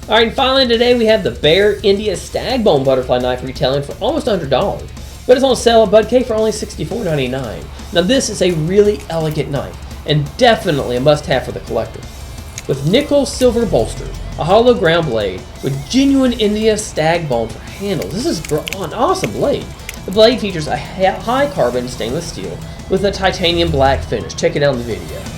Alright, and finally today we have the Bear India Stag Bone Butterfly Knife retailing for almost $100, but it's on sale at BudK for only $64.99. Now this is a really elegant knife, and definitely a must-have for the collector. With nickel-silver bolsters, a hollow ground blade with genuine India stag bone for handles, this is an awesome blade. The blade features a high carbon stainless steel with a titanium black finish. Check it out in the video.